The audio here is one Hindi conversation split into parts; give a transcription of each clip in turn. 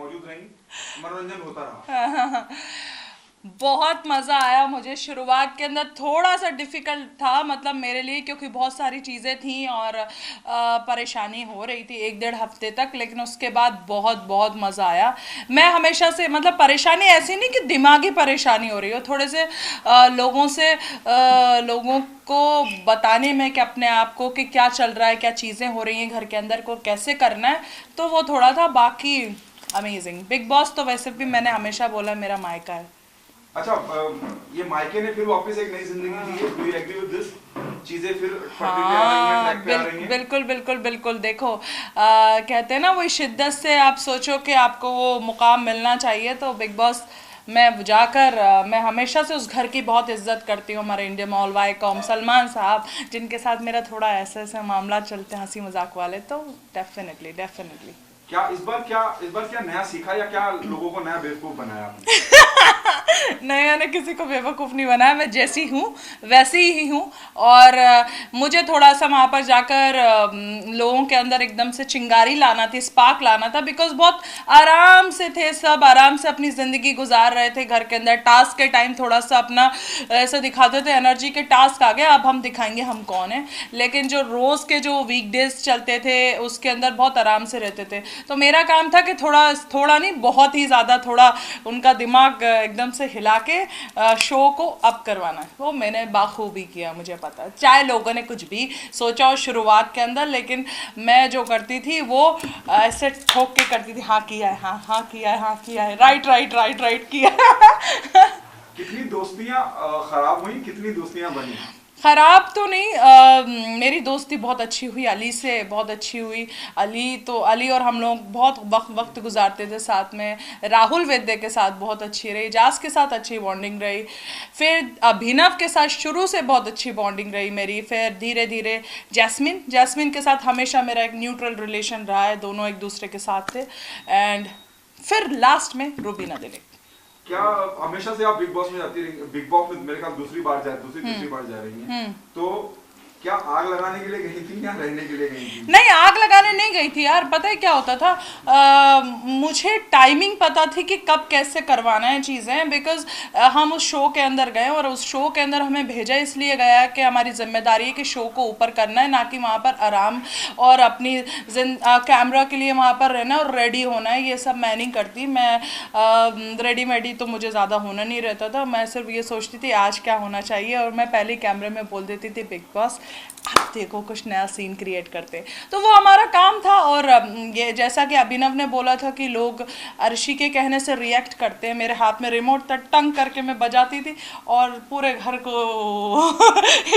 मौजूद रहीं, मनोरंजन होता रहा। बहुत मज़ा आया मुझे। शुरुआत के अंदर थोड़ा सा डिफ़िकल्ट था मतलब मेरे लिए, क्योंकि बहुत सारी चीज़ें थी और परेशानी हो रही थी 1 डेढ़ हफ्ते तक, लेकिन उसके बाद बहुत बहुत मज़ा आया। मैं हमेशा से मतलब परेशानी ऐसी नहीं कि दिमागी परेशानी हो रही हो, थोड़े से लोगों को बताने में कि अपने आप को कि क्या चल रहा है, क्या चीज़ें हो रही हैं घर के अंदर को कैसे करना है, तो वो थोड़ा था। बाकी अमेजिंग। बिग बॉस तो वैसे भी मैंने हमेशा बोला मेरा मायका है। अच्छा, ये मायके ने फिर वापस एक नई जिंदगी दी है। Do you agree with this? चीजें फिर पटरी पे आ रही हैं, हाँ ट्रैक पे आ रही हैं। बिल्कुल बिल्कुल बिल्कुल। देखो कहते हैं ना वही शिद्दत से आप सोचो कि आपको वो मुकाम मिलना चाहिए, तो बिग बॉस मैं जाकर मैं हमेशा से उस घर की बहुत इज्जत करती हूँ। हमारे इंडिया मॉल वाईकॉम सलमान साहब, जिनके साथ मेरा थोड़ा ऐसे ऐसे मामला चलते हैं हंसी मजाक वाले, तो डेफिनेटली डेफिनेटली। क्या इस बार क्या नया सीखा, या क्या लोगों को नया बेवकूफ बनाया आपने? नया ने किसी को बेवकूफ़ नहीं बनाया। मैं जैसी हूँ वैसी ही हूँ। और मुझे थोड़ा सा वहाँ पर जाकर लोगों के अंदर एकदम से चिंगारी लाना थी, स्पार्क लाना था, बिकॉज बहुत आराम से थे सब, आराम से अपनी ज़िंदगी गुजार रहे थे घर के अंदर। टास्क के टाइम थोड़ा सा अपना ऐसा दिखाते थे एनर्जी के टास्क आ गए, अब हम दिखाएंगे हम कौन है। लेकिन जो रोज़ के जो वीकडेज चलते थे उसके अंदर बहुत आराम से रहते थे। तो मेरा काम था कि थोड़ा थोड़ा नहीं, बहुत ही ज़्यादा थोड़ा उनका दिमाग एकदम से हिला के शो को अप करवाना है। वो मैंने बाखूबी किया, मुझे पता है चाहे लोगों ने कुछ भी सोचा हो शुरुआत के अंदर, लेकिन मैं जो करती थी वो ऐसे ठोक के करती थी। हाँ किया है, हाँ हाँ किया है, हाँ किया है, राइट राइट राइट राइट किया है। कितनी दोस्तियां खराब हुई, कितनी दोस्तियां बनी? खराब तो नहीं, मेरी दोस्ती बहुत अच्छी हुई, अली से बहुत अच्छी हुई। अली और हम लोग बहुत वक्त वक्त गुजारते थे साथ में। राहुल वैद्य के साथ बहुत अच्छी रही, जास के साथ अच्छी बॉन्डिंग रही, फिर अभिनव के साथ शुरू से बहुत अच्छी बॉन्डिंग रही मेरी। फिर धीरे धीरे जैस्मिन के साथ हमेशा मेरा एक न्यूट्रल रिलेशन रहा है, दोनों एक दूसरे के साथ थे। एंड फिर लास्ट में रूबीना दिलीप। क्या हमेशा से आप बिग बॉस में जाती रही? बिग बॉस में मेरे ख्याल दूसरी तीसरी बार जा रही हैं, तो क्या आग लगाने के लिए गई थी या रहने के लिए गई थी? नहीं, आग लगाने नहीं गई थी यार। पता है क्या होता था, मुझे टाइमिंग पता थी कि कब कैसे करवाना है चीज़ें, बिकॉज हम उस शो के अंदर गए और उस शो के अंदर हमें भेजा इसलिए गया कि हमारी जिम्मेदारी है कि शो को ऊपर करना है, ना कि वहाँ पर आराम और अपनी कैमरा के लिए वहाँ पर रहना और रेडी होना है। ये सब मैं नहीं करती। मैं रेडी मेडी तो मुझे ज़्यादा होना नहीं रहता था। मैं सिर्फ ये सोचती थी आज क्या होना चाहिए, और मैं पहले कैमरे में बोल देती थी बिग बॉस आप देखो कुछ नया सीन क्रिएट करते। तो वो हमारा काम था। और ये जैसा कि अभिनव ने बोला था कि लोग अर्शी के कहने से रिएक्ट करते हैं, मेरे हाथ में रिमोट था, टंग करके मैं बजाती थी और पूरे घर को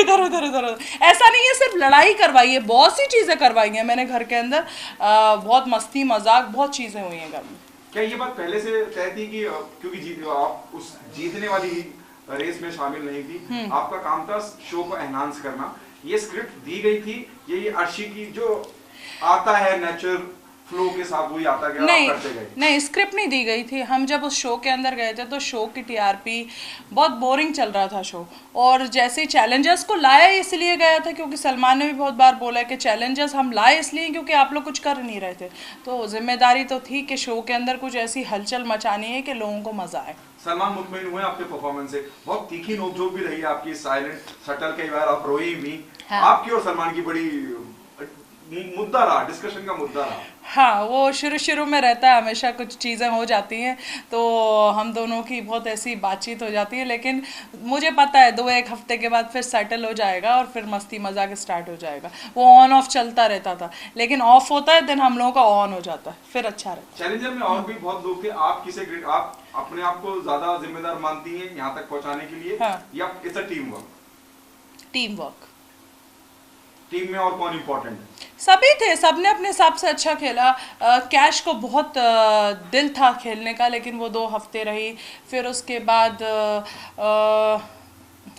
इधर उधर इधर उधर। ऐसा नहीं है सिर्फ लड़ाई करवाई है, बहुत सी चीज़ें करवाई हैं मैंने घर के अंदर। बहुत मस्ती मजाक बहुत चीज़ें हुई हैं घर में। क्या ये बात पहले से तय थी कि क्योंकि आप उस जीतने वाली रेस में शामिल नहीं थी, आपका काम था शो को एनहांस करना, ये स्क्रिप्ट दी गई थी, ये अर्शी की जो आता है नेचर फ्लो के साथ वही आता गया, आप नहीं करते गए? नहीं, स्क्रिप्ट नहीं दी गई थी। हम जब उस शो के अंदर गए थे तो शो की टीआरपी बहुत बोरिंग चल रहा था शो, और जैसे ही चैलेंजर्स को लाया इसलिए गया था क्योंकि सलमान ने भी बहुत बार बोला है कि चैलेंजर्स हम लाए इसलिए क्योंकि आप लोग कुछ कर नहीं रहे थे। तो जिम्मेदारी तो थी कि शो के अंदर कुछ ऐसी हलचल मचानी है कि लोगों को मजा आए। सलमान मुतमईन हुए आपके परफॉर्मेंस से? बहुत तीखी नोकझोंक भी रही आपकी, साइलेंट सटल, कई बार आप रोई भी। हाँ। आपकी और सलमान की बड़ी मुद्दा रहा, डिस्कशन का मुद्दा रहा। हाँ, वो शुरू शुरू में रहता है, हमेशा कुछ चीज़ें हो जाती हैं तो हम दोनों की बहुत ऐसी बातचीत हो जाती है, लेकिन मुझे पता है 2 1 हफ्ते के बाद फिर सेटल हो जाएगा और फिर मस्ती मजाक स्टार्ट हो जाएगा। वो ऑन ऑफ चलता रहता था, लेकिन ऑफ होता है देन हम लोगों का ऑन हो जाता है, फिर अच्छा रहता है। चैलेंजर में और भी बहुत लोग थे, आप अपने आप को ज्यादा जिम्मेदार मानती हैं यहाँ तक पहुंचाने के लिए? हाँ। या it's a team work? Team work. Team में और कौन इंपॉर्टेंट है? सभी थे, सबने अपने हिसाब से अच्छा खेला। कैश को बहुत दिल था खेलने का, लेकिन वो 2 हफ्ते रही। फिर उसके बाद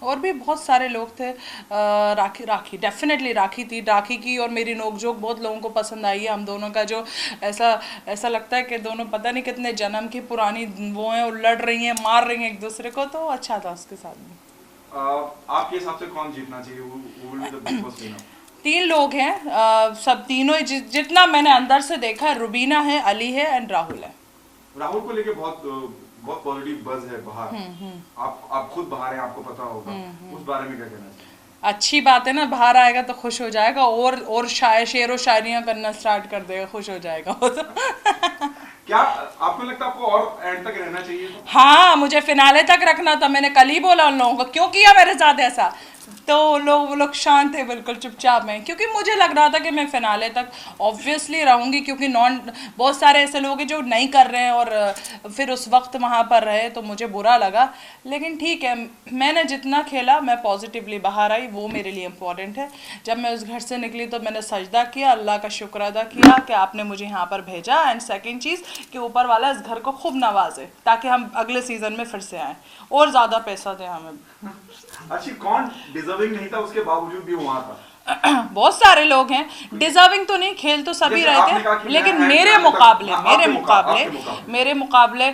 और भी बहुत सारे लोग थे। राखी डेफिनेटली राखी थी। राखी की और मेरी नोकझोंक बहुत लोगों को पसंद आई है। हम दोनों का जो ऐसा ऐसा लगता है कि दोनों पता नहीं कितने जन्म की पुरानी वो हैं, और लड़ रही हैं, मार रही हैं एक दूसरे को, तो अच्छा था उसके साथ में। आपके हिसाब से कौन जीतना चाहिए? वो will be the big boss winner? 3 लोग हैं, सब तीनों जितना मैंने अंदर से देखा है, रुबीना है, अली है एंड राहुल है। राहुल को लेके बहुत पॉजिटिव बज है बाहर। आप खुद बाहर हैं, आपको पता होगा, उस बारे में क्या कहना चाहिए? अच्छी बात है ना, बाहर आएगा तो खुश हो जाएगा और शेर व शायरियां करना स्टार्ट कर देगा, खुश हो जाएगा वो तो। क्या आपको लगता है आपको और एंड तक रहना चाहिए? हाँ, मुझे फिनाले तक रखना था। मैंने कल ही बोला उन लोगों को, क्यों किया मेरे साथ ऐसा? तो वो लोग शांत थे बिल्कुल चुपचाप में, क्योंकि मुझे लग रहा था कि मैं फिनाले तक ऑब्वियसली रहूँगी, क्योंकि बहुत सारे ऐसे लोग हैं जो नहीं कर रहे हैं और फिर उस वक्त वहाँ पर रहे, तो मुझे बुरा लगा। लेकिन ठीक है, मैंने जितना खेला मैं पॉजिटिवली बाहर आई, वो मेरे लिए इम्पॉर्टेंट है। जब मैं उस घर से निकली तो मैंने सजदा किया, अल्लाह का शुक्र अदा किया कि आपने मुझे यहाँ पर भेजा। एंड सेकेंड चीज़ कि ऊपर वाला इस घर को खूब नवाजे ताकि हम अगले सीज़न में फिर से आएँ और ज़्यादा पैसा दें हमें। अच्छी कौन डिजर्विंग नहीं था उसके बावजूद भी वहां था? बहुत सारे लोग हैं डिजर्विंग, तो नहीं, खेल तो सभी रहे थे, लेकिन मेरे मुकाबले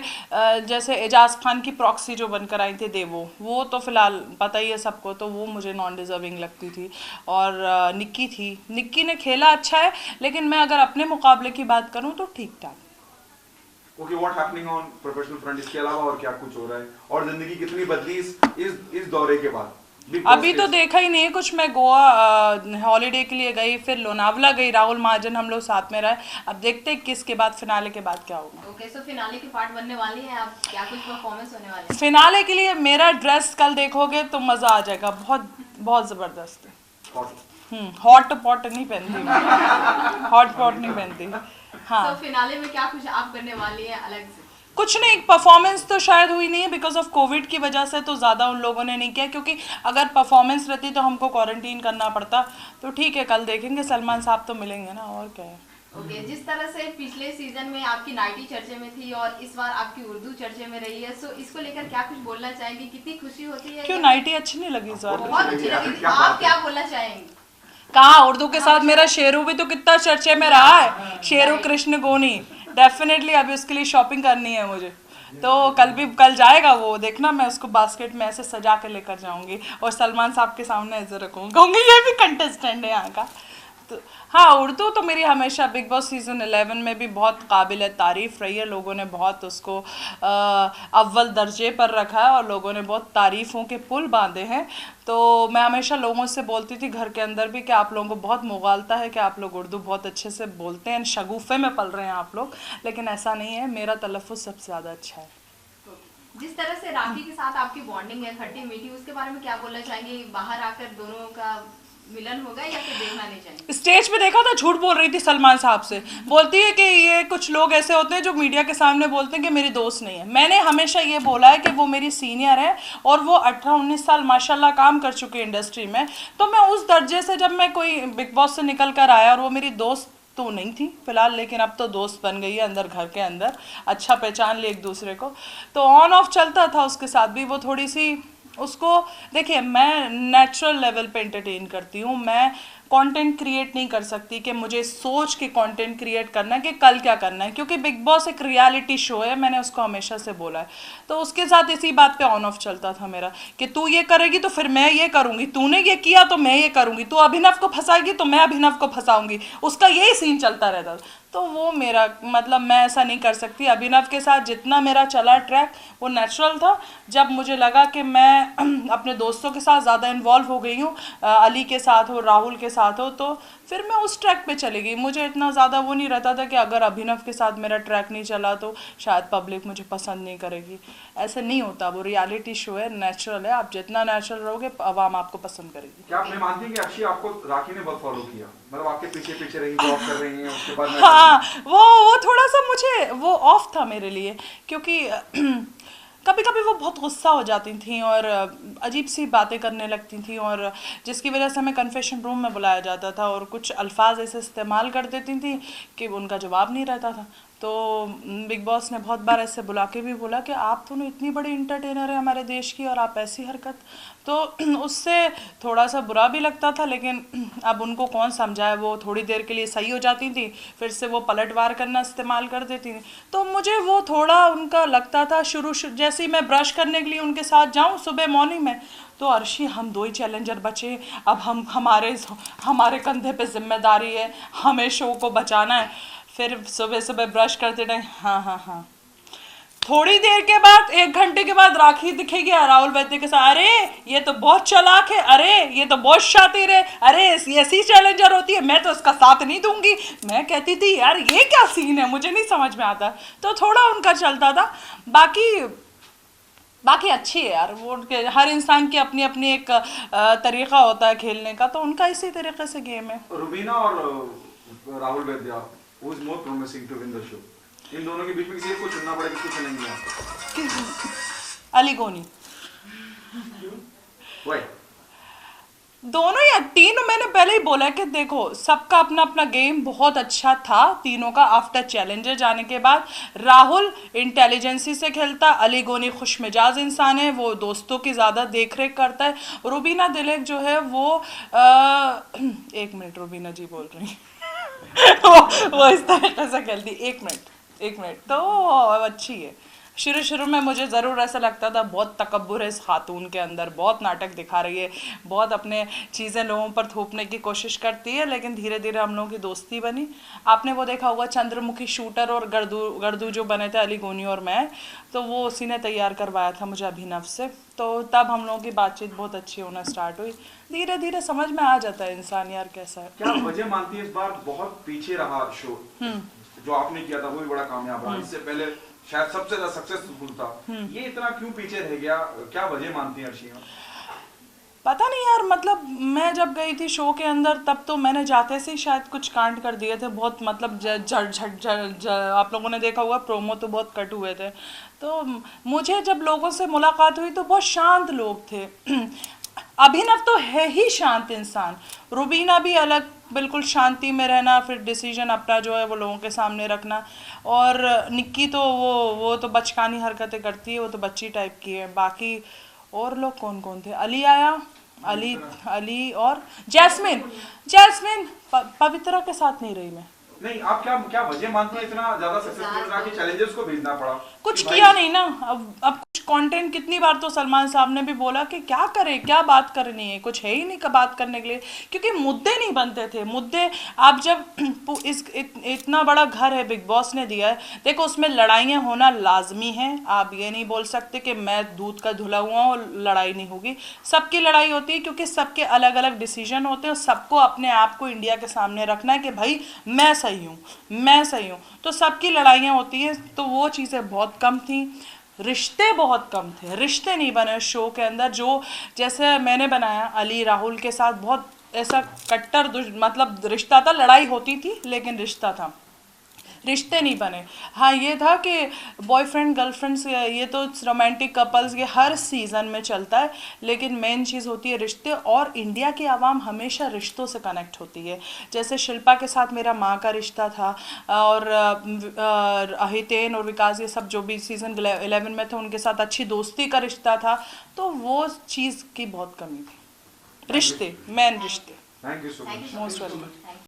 जैसे एजाज खान की प्रॉक्सी जो बनकर आई थी देवो, वो तो फिलहाल पता ही है सबको, तो वो मुझे नॉन डिजर्विंग लगती थी। और निक्की ने खेला अच्छा है, लेकिन मैं अगर अपने मुकाबले की बात करूं तो ठीक ठाक। Okay, what happening on professional front, इसके अलावा और क्या कुछ हो रहा है? और जिंदगी कितनी बदली इस दौरे के बाद? अभी तो देखा ही नहीं है कुछ। मैं गोवा हॉलीडे के लिए गई, फिर लोनावला गई, राहुल महाजन हम लोग साथ में रहे। अब देखते हैं किसके बाद, फिनाले के बाद क्या होगा। ओके, सो फिनाले की पार्ट बनने वाली है, आप क्या कुछ परफॉर्मेंस होने वाले हैं? फिनाले के लिए मेरा ड्रेस कल देखोगे तो मजा आ जाएगा, बहुत बहुत जबरदस्त है। हॉट पॉट नहीं पहनती, हॉट पॉट नहीं पहनती। हाँ, तो फिनाले में क्या कुछ आप करने वाली है अलग से? कुछ नहीं, परफॉर्मेंस तो शायद हुई नहीं है बिकॉज ऑफ कोविड की वजह से, तो ज़्यादा उन लोगों ने नहीं किया, क्योंकि अगर परफॉर्मेंस रहती तो हमको क्वारंटीन करना पड़ता। तो ठीक है, कल देखेंगे, सलमान साहब तो मिलेंगे ना, और क्या है। ओके, जिस तरह से पिछले सीजन में आपकी नाइटी चर्चे में थी और इस बार आपकी उर्दू चर्चे में रही है, सो इसको लेकर क्या कुछ बोलना चाहेंगी? कितनी खुशी होती है? क्यों नाइटी अच्छी नहीं लगी इस बार? बहुत अच्छी लगी थी। आप क्या बोलना चाहेंगी? कहाँ, उर्दू के साथ मेरा शेरू भी तो कितना चर्चे में रहा है, शेरू कृष्ण गोनी। डेफिनेटली अभी उसके लिए शॉपिंग करनी है मुझे, तो कल जाएगा वो, देखना मैं उसको बास्केट में ऐसे सजा के लेकर जाऊंगी और सलमान साहब के सामने ऐसे रखूंगी, कहूँगी ये भी कंटेस्टेंट है यहाँ का। तो हाँ, उर्दू तो मेरी हमेशा बिग बॉस सीज़न 11 में भी बहुत काबिल तारीफ़ रही है। लोगों ने बहुत उसको अव्वल दर्जे पर रखा है और लोगों ने बहुत तारीफ़ों के पुल बांधे हैं। तो मैं हमेशा लोगों से बोलती थी घर के अंदर भी कि आप लोगों को बहुत मुगालता है कि आप लोग उर्दू बहुत अच्छे से बोलते हैं, शगुफ़े में पल रहे हैं आप लोग, लेकिन ऐसा नहीं है, मेरा तलफ़्फ़ुज़ सबसे ज़्यादा अच्छा है। जिस तरह से राखी के साथ आपकी बॉन्डिंग है खट्टी मीठी, उसके बारे में क्या बोलना चाहेंगे? बाहर आकर दोनों का मिलन होगा या फिर देखना नहीं चाहिए? स्टेज पे देखा था, झूठ बोल रही थी सलमान साहब से, बोलती है कि ये कुछ लोग ऐसे होते हैं जो मीडिया के सामने बोलते हैं कि मेरी दोस्त नहीं है। मैंने हमेशा ये बोला है कि वो मेरी सीनियर है और वो 18-19 साल माशाल्लाह काम कर चुकी है इंडस्ट्री में। तो मैं उस दर्जे से, जब मैं कोई बिग बॉस से निकल कर आया, और वो मेरी दोस्त तो नहीं थी फिलहाल, लेकिन अब तो दोस्त बन गई है अंदर घर के अंदर, अच्छा पहचान लिए एक दूसरे को, तो ऑन ऑफ चलता था उसके साथ भी। वो थोड़ी सी उसको, देखिए मैं नेचुरल लेवल पे एंटरटेन करती हूँ, मैं कंटेंट क्रिएट नहीं कर सकती कि मुझे सोच के कंटेंट क्रिएट करना है कि कल क्या करना है, क्योंकि बिग बॉस एक रियलिटी शो है, मैंने उसको हमेशा से बोला है। तो उसके साथ इसी बात पे ऑन ऑफ चलता था मेरा कि तू ये करेगी तो फिर मैं ये करूँगी, तूने ये किया तो मैं ये करूँगी, तू अभिनव को फंसाएगी तो मैं अभिनव को फंसाऊँगी, उसका यही सीन चलता रहता। तो वो मेरा मतलब, मैं ऐसा नहीं कर सकती। अभिनव के साथ जितना मेरा चला ट्रैक वो नेचुरल था। जब मुझे लगा कि मैं अपने दोस्तों के साथ ज़्यादा इन्वॉल्व हो गई हूँ, अली के साथ हो, राहुल के साथ हो, तो फिर मैं उस ट्रैक पे चली गई। मुझे इतना ज़्यादा वो नहीं रहता था कि अगर अभिनव के साथ मेरा ट्रैक नहीं चला तो शायद पब्लिक मुझे पसंद नहीं करेगी। ऐसे नहीं होता, वो रियलिटी शो है, नेचुरल है। आप जितना नेचुरल रहोगे आवाम आपको पसंद करेगी। क्या आप मानती हैं कि अक्षय आपको राखी ने बहुत फॉलो किया, मतलब आपके पीछे पीछे रही, जॉब कर रही हैं, उसके बाद हाँ, वो थोड़ा सा मुझे वो ऑफ था मेरे लिए, क्योंकि कभी कभी वो बहुत गुस्सा हो जाती थी और अजीब सी बातें करने लगती थी, और जिसकी वजह से हमें कन्फेशन रूम में बुलाया जाता था और कुछ अल्फाज ऐसे इस्तेमाल कर देती थी कि उनका जवाब नहीं रहता था। तो बिग बॉस ने बहुत बार ऐसे बुला के भी बोला कि आप दोनों इतनी बड़ी इंटरटेनर है हमारे देश की और आप ऐसी हरकत, तो उससे थोड़ा सा बुरा भी लगता था। लेकिन अब उनको कौन समझाए, वो थोड़ी देर के लिए सही हो जाती थी, फिर से वो पलटवार करना इस्तेमाल कर देती थी। तो मुझे वो थोड़ा उनका लगता था, शुरू जैसे ही मैं ब्रश करने के लिए उनके साथ जाऊँ सुबह मॉर्निंग में, तो अर्शी हम 2 ही चैलेंजर बचे, अब हमारे कंधे पे जिम्मेदारी है, हमें शो को बचाना है। फिर सुबह सुबह ब्रश करते रहे, हाँ हाँ हाँ, थोड़ी देर के बाद 1 घंटे के बाद राखी दिखेगी राहुल वैद्य के साथ, अरे ये तो बहुत चालाक है, अरे ये तो बहुत शातिर है, अरे ऐसी चैलेंजर होती है, मैं तो इसका साथ नहीं दूंगी। मैं कहती थी यार ये क्या सीन है, मुझे नहीं समझ में आता। तो थोड़ा उनका चलता था। बाकी अच्छी है यार, वो हर इंसान की अपनी अपनी एक तरीका होता है खेलने का, तो उनका इसी तरीके से गेम है। रुबीना और Rahul Vaidya, who is more promising to win the show? इन दोनों के बीच में किसी एक को चुनना पड़े, किसको चुनेंगे आप? अली गोनी। Why? दोनों या तीनों, मैंने पहले ही बोला कि देखो सबका अपना अपना गेम बहुत अच्छा था तीनों का। आफ्टर चैलेंजर जाने के बाद राहुल इंटेलिजेंसी से खेलता, अली गोनी खुश मिजाज इंसान है, वो दोस्तों की ज़्यादा देख रेख करता है। रुबीना दिलेक जो है वो 1 मिनट, रुबीना जी बोल रही वो इस तरीके से खेलती। 1 मिनट तो अच्छी है। शुरू में मुझे ज़रूर ऐसा लगता था बहुत तकब्बुर है इस खातून के अंदर, बहुत नाटक दिखा रही है, बहुत अपने चीज़ें लोगों पर थोपने की कोशिश करती है, लेकिन धीरे धीरे हम लोगों की दोस्ती बनी। आपने वो देखा होगा चंद्रमुखी शूटर और गर्दू जो बने थे अली गोनी और मैं, तो वो उसी ने तैयार करवाया था मुझे अभिनव से। तो तब हम लोगों की बातचीत बहुत अच्छी होना स्टार्ट हुई। धीरे धीरे समझ में आ जाता है इंसान यार कैसा है। क्या वजह मानती है इस बार बहुत पीछे रहा शो? जो आपने किया था वो भी बड़ा कामयाब रहा, इससे पहले शायद सबसे ज्यादा सक्सेसफुल था, ये इतना क्यों पीछे रह गया? क्या वजह मानती है अर्शिया? पता नहीं यार, मतलब मैं जब गई थी शो के अंदर तब तो मैंने जाते से ही शायद कुछ कांड कर दिए थे बहुत, मतलब आप लोगों ने देखा होगा प्रोमो तो बहुत कट हुए थे। तो मुझे जब लोगों से मुलाकात हुई तो बहुत शांत लोग थे। अभिनव तो है ही शांत इंसान, रुबीना भी अलग, बिल्कुल शांति में रहना, फिर डिसीजन अपना जो है वो लोगों के सामने रखना। और निक्की तो वो तो बचकानी हरकतें करती है, वो तो बच्ची टाइप की है। बाकी और लोग कौन कौन थे? अली आया, अली और जैस्मिन पवित्रा के साथ नहीं रही मैं। नहीं, आप क्या वजह मानते हैं इतना ज्यादा सक्सेसफुल रहा कि चैलेंजर्स को भेजना पड़ा? कुछ किया नहीं ना। अब कुछ कंटेंट, कितनी बार तो सलमान साहब ने भी बोला कि क्या करे, क्या बात करनी है, कुछ है ही नहीं का बात करने के लिए, क्योंकि मुद्दे नहीं बनते थे। मुद्दे आप जब इतना बड़ा घर है बिग बॉस ने दिया है, देखो उसमें लड़ाइयाँ होना लाजमी है। आप ये नहीं बोल सकते कि मैं दूध का धुला हुआ और लड़ाई नहीं होगी। सबकी लड़ाई होती है क्योंकि सबके अलग अलग डिसीजन होते हैं, और सबको अपने आप को इंडिया के सामने रखना है कि भाई मैं सही हूँ। तो सबकी लड़ाइयाँ होती हैं। तो वो चीज़ें बहुत कम थी, रिश्ते बहुत कम थे, रिश्ते नहीं बने शो के अंदर। जो जैसे मैंने बनाया अली राहुल के साथ, बहुत ऐसा कट्टर मतलब रिश्ता था, लड़ाई होती थी लेकिन रिश्ता था, रिश्ते नहीं बने। हाँ ये था कि बॉयफ्रेंड गर्लफ्रेंड्स, ये तो रोमांटिक कपल्स ये हर सीज़न में चलता है, लेकिन मेन चीज़ होती है रिश्ते। और इंडिया की आवाम हमेशा रिश्तों से कनेक्ट होती है। जैसे शिल्पा के साथ मेरा माँ का रिश्ता था, और हितेन और विकास ये सब जो भी सीज़न 11 में थे उनके साथ अच्छी दोस्ती का रिश्ता था। तो वो चीज़ की बहुत कमी थी, रिश्ते, मेन रिश्ते। Thank you so much. Most welcome.